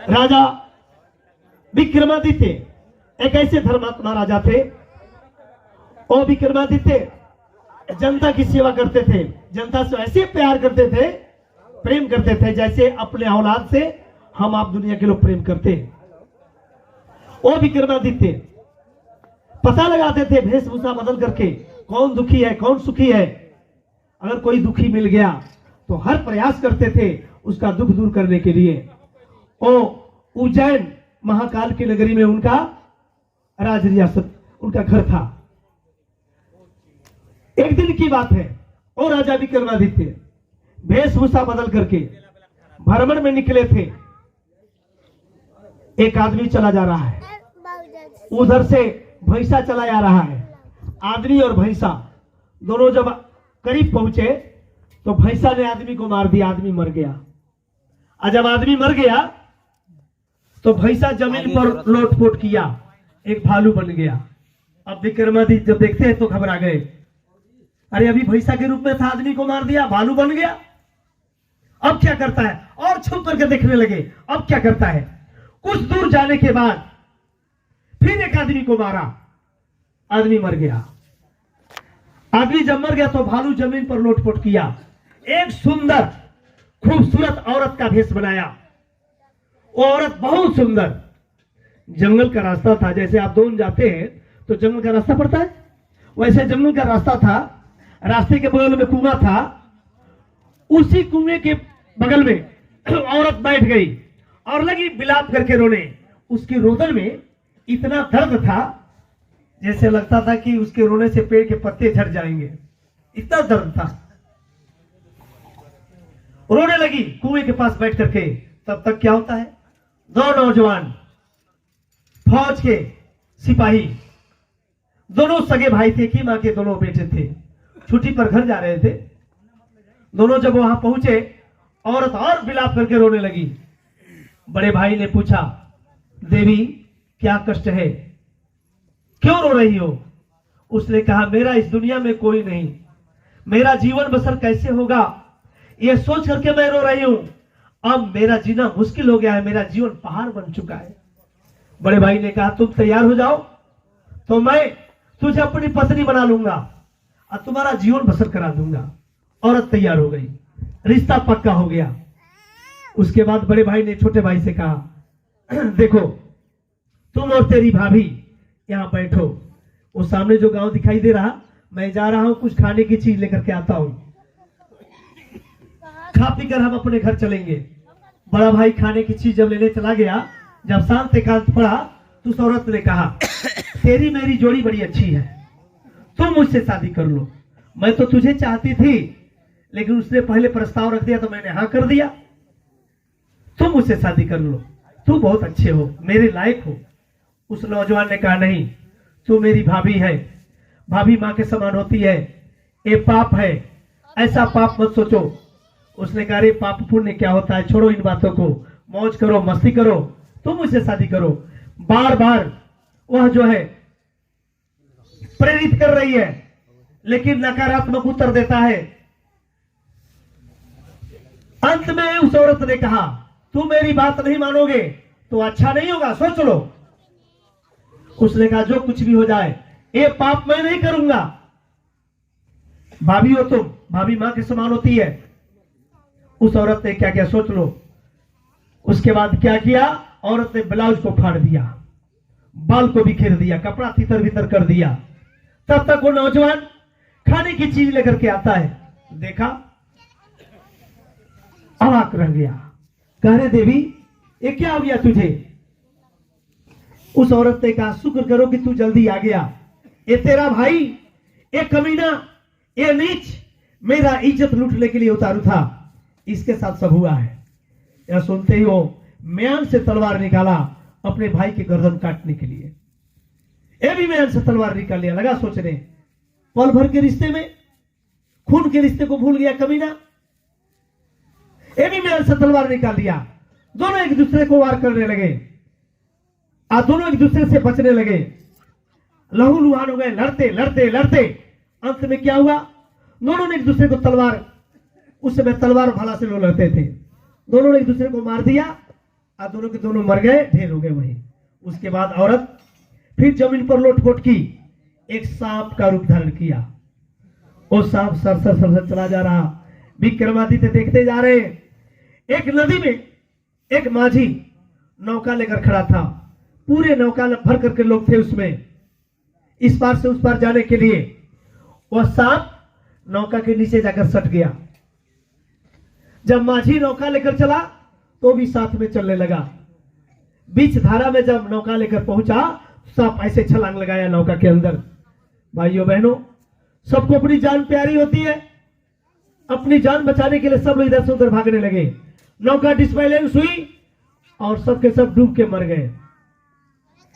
राजा विक्रमादित्य एक ऐसे धर्मात्मा राजा थे। और विक्रमादित्य जनता की सेवा करते थे, जनता से ऐसे प्यार करते थे, प्रेम करते थे जैसे अपने औलाद से हम आप दुनिया के लोग प्रेम करते हैं। ओ विक्रमादित्य पता लगाते थे वेशभूषा बदल करके कौन दुखी है कौन सुखी है। अगर कोई दुखी मिल गया तो हर प्रयास करते थे उसका दुख दूर करने के लिए। ओ उज्जैन महाकाल की नगरी में उनका राज रियासत उनका घर था। एक दिन की बात है, और राजा विक्रमादित्य वेशभूषा बदल करके भ्रमण में निकले थे। एक आदमी चला जा रहा है, उधर से भैंसा चला जा रहा है। आदमी और भैंसा दोनों जब करीब पहुंचे तो भैंसा ने आदमी को मार दिया, आदमी मर गया। और जब आदमी मर गया तो भैंसा जमीन पर लोटपोट किया, एक भालू बन गया। अब विक्रमादित्य जब देखते हैं तो घबरा गए, अरे अभी भैंसा के रूप में था, आदमी को मार दिया, भालू बन गया, अब क्या करता है। और छुप करके देखने लगे अब क्या करता है। कुछ दूर जाने के बाद फिर एक आदमी को मारा, आदमी मर गया। आदमी जब मर गया तो भालू जमीन पर लोटपोट किया, एक सुंदर खूबसूरत औरत का भेष बनाया। वो औरत बहुत सुंदर, जंगल का रास्ता था, जैसे आप दोन जाते हैं तो जंगल का रास्ता पड़ता है, वैसे जंगल का रास्ता था। रास्ते के बगल में कुआं था, उसी कुएं के बगल में औरत बैठ गई और लगी बिलाप करके रोने। उसके रोदन में इतना दर्द था जैसे लगता था कि उसके रोने से पेड़ के पत्ते झड़ जाएंगे, इतना दर्द था। रोने लगी कुएं के पास बैठ करके। तब तक क्या होता है, दो नौजवान फौज के सिपाही, दोनों सगे भाई थे कि मां के दोनों बेटे थे, छुट्टी पर घर जा रहे थे। दोनों जब वहां पहुंचे औरत और विलाप करके रोने लगी। बड़े भाई ने पूछा, देवी क्या कष्ट है, क्यों रो रही हो। उसने कहा, मेरा इस दुनिया में कोई नहीं, मेरा जीवन बसर कैसे होगा यह सोच करके मैं रो रही हूं। अब मेरा जीना मुश्किल हो गया है, मेरा जीवन पहाड़ बन चुका है। बड़े भाई ने कहा, तुम तैयार हो जाओ तो मैं तुझे अपनी पत्नी बना लूंगा और तुम्हारा जीवन बसर करा दूंगा। औरत तैयार हो गई, रिश्ता पक्का हो गया। उसके बाद बड़े भाई ने छोटे भाई से कहा, देखो तुम और तेरी भाभी यहां बैठो, वो सामने जो गांव दिखाई दे रहा, मैं जा रहा हूं, कुछ खाने की चीज लेकर के आता हूं, खा पी कर हम अपने घर चलेंगे। बड़ा भाई खाने की चीज जब लेने चला गया, जब शांत एकांत पड़ा तो उस औरत ने कहा, तेरी मेरी जोड़ी बड़ी अच्छी है, तुम मुझसे शादी कर लो। मैं तो तुझे चाहती थी, लेकिन उसने पहले प्रस्ताव रख दिया तो मैंने हाँ कर दिया। तुम मुझसे शादी कर लो, तू बहुत अच्छे हो, मेरे लायक हो। उस नौजवान ने कहा, नहीं, तू मेरी भाभी है, भाभी मां के समान होती है, ये पाप है, ऐसा पाप मत सोचो। उसने कहा, अरे पाप पुण्य क्या होता है, छोड़ो इन बातों को, मौज करो, मस्ती करो, तुम मुझसे शादी करो। बार बार वह जो है प्रेरित कर रही है, लेकिन नकारात्मक उत्तर देता है। अंत में उस औरत ने कहा, तुम मेरी बात नहीं मानोगे तो अच्छा नहीं होगा, सोच लो। उसने कहा, जो कुछ भी हो जाए ये पाप मैं नहीं करूंगा। भाभी हो तुम, भाभी मां के समान होती है। उस औरत ने क्या किया सोच लो। उसके बाद क्या किया, औरत ने ब्लाउज को फाड़ दिया, बाल को बिखेर दिया, कपड़ा तितर बितर कर दिया। तब तक वो नौजवान खाने की चीज लेकर के आता है, देखा, अवाक रह गया। कह रहे, देवी ये क्या हो गया तुझे। उस औरत ने कहा, शुक्र करो कि तू जल्दी आ गया, ये तेरा भाई, ये कमीना, ये नीच मेरा इज्जत लूटने के लिए उतारू था, इसके साथ सब हुआ है। यह सुनते ही वो म्यान से तलवार निकाला अपने भाई के गर्दन काटने के लिए। ये भी म्यान से तलवार निकाल लिया, लगा सोचने, पल भर के रिश्ते में खून के रिश्ते को भूल गया कमीना। ये भी म्यान से तलवार निकाल लिया। दोनों एक दूसरे को वार करने लगे और दोनों एक दूसरे से बचने लगे, लहूलुहान हो गए, लड़ते लड़ते लड़ते। अंत में क्या हुआ, दोनों ने एक दूसरे को तलवार, उस समय तलवार भाला से लोग लड़ते थे, दोनों ने एक दूसरे को मार दिया और दोनों के दोनों मर गए, ढेर हो गए वहीं। उसके बाद औरत फिर जमीन पर लोटपोट की, एक सांप का रूप धारण किया। वो सांप सरसर सरसर चला जा रहा। विक्रमादित्य देखते जा रहे। एक नदी में एक माझी नौका लेकर खड़ा था। पूरे नौका भर करके लोग थे उसमें, इस पार से उस पार जाने के लिए। वह सांप नौका के नीचे जाकर सट गया। जब माझी नौका लेकर चला तो भी साथ में चलने लगा। बीच धारा में जब नौका लेकर पहुंचा, सांप ऐसे छलांग लगाया नौका के अंदर। भाइयों बहनों, सबको अपनी जान प्यारी होती है। अपनी जान बचाने के लिए सब लोग इधर से उधर भागने लगे। नौका डिसबैलेंस हुई और सबके सब डूब के मर गए।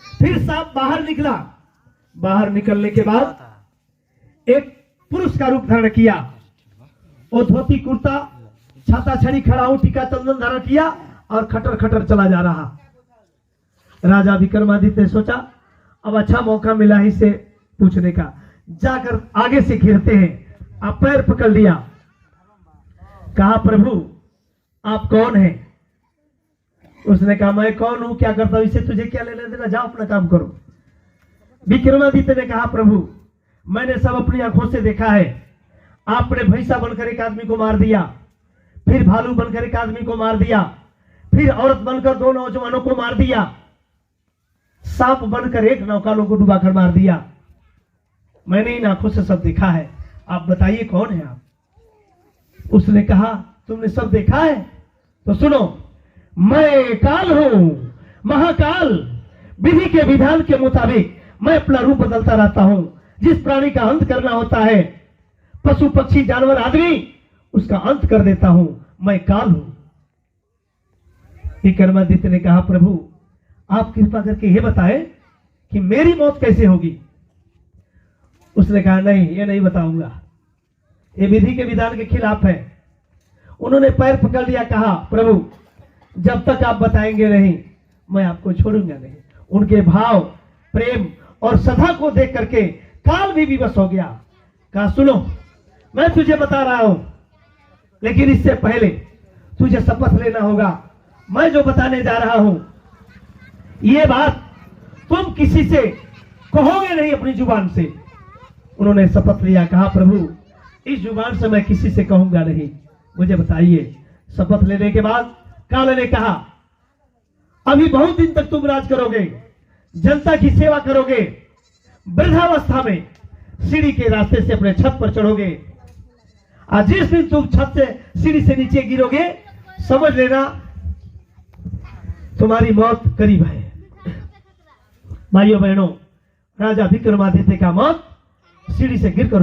फिर सांप बाहर निकला। बाहर निकलने के बाद एक पुरुष का रूप धारण किया। वो धोती कुर्ता छाता छड़ी खड़ा हो, टीका चंदन धारण किया और खटर खटर चला जा रहा। राजा विक्रमादित्य ने सोचा अब अच्छा मौका मिला ही से पूछने का। जाकर आगे से घेरते हैं, आप पैर पकड़ लिया। कहा प्रभु आप कौन हैं? उसने कहा मैं कौन हूं, क्या करता हूं, इससे तुझे क्या लेना देना, जाओ अपना काम करो। विक्रमादित्य ने कहा प्रभु मैंने सब अपनी आंखों से देखा है। आपने भैंसा बनकर एक आदमी को मार दिया, फिर भालू बनकर एक आदमी को मार दिया, फिर औरत बनकर दो नौजवानों को मार दिया, सांप बनकर एक नौकालों को डुबाकर मार दिया। मैंने इन आंखों से सब देखा है, आप बताइए कौन है आप? उसने कहा तुमने सब देखा है तो सुनो, मैं काल हूं, महाकाल। विधि के विधान के मुताबिक मैं अपना रूप बदलता रहता हूं। जिस प्राणी का अंत करना होता है, पशु पक्षी जानवर आदमी, उसका अंत कर देता हूं। मैं काल हूं। विक्रमादित्य ने कहा प्रभु आप कृपा करके यह बताएं कि मेरी मौत कैसे होगी? उसने कहा नहीं, ये नहीं बताऊंगा, ये विधि के विधान के खिलाफ है। उन्होंने पैर पकड़ लिया, कहा प्रभु जब तक आप बताएंगे नहीं मैं आपको छोड़ूंगा नहीं। उनके भाव प्रेम और सदा को देख करके काल भी विवश हो गया। कहा सुनो मैं तुझे बता रहा हूं, लेकिन इससे पहले तुझे शपथ लेना होगा। मैं जो बताने जा रहा हूं ये बात तुम किसी से कहोगे नहीं अपनी जुबान से। उन्होंने शपथ लिया, कहा प्रभु इस जुबान से मैं किसी से कहूंगा नहीं, मुझे बताइए। शपथ लेने के बाद काल ने कहा अभी बहुत दिन तक तुम राज करोगे, जनता की सेवा करोगे, वृद्धावस्था में सीढ़ी के रास्ते से अपने छत पर चढ़ोगे, और जिस दिन तुम छत से सीढ़ी से नीचे गिरोगे समझ लेना तुम्हारी मौत करीब है। भाइयों बहनों, राजा विक्रमादित्य का मौत सीढ़ी से गिरकर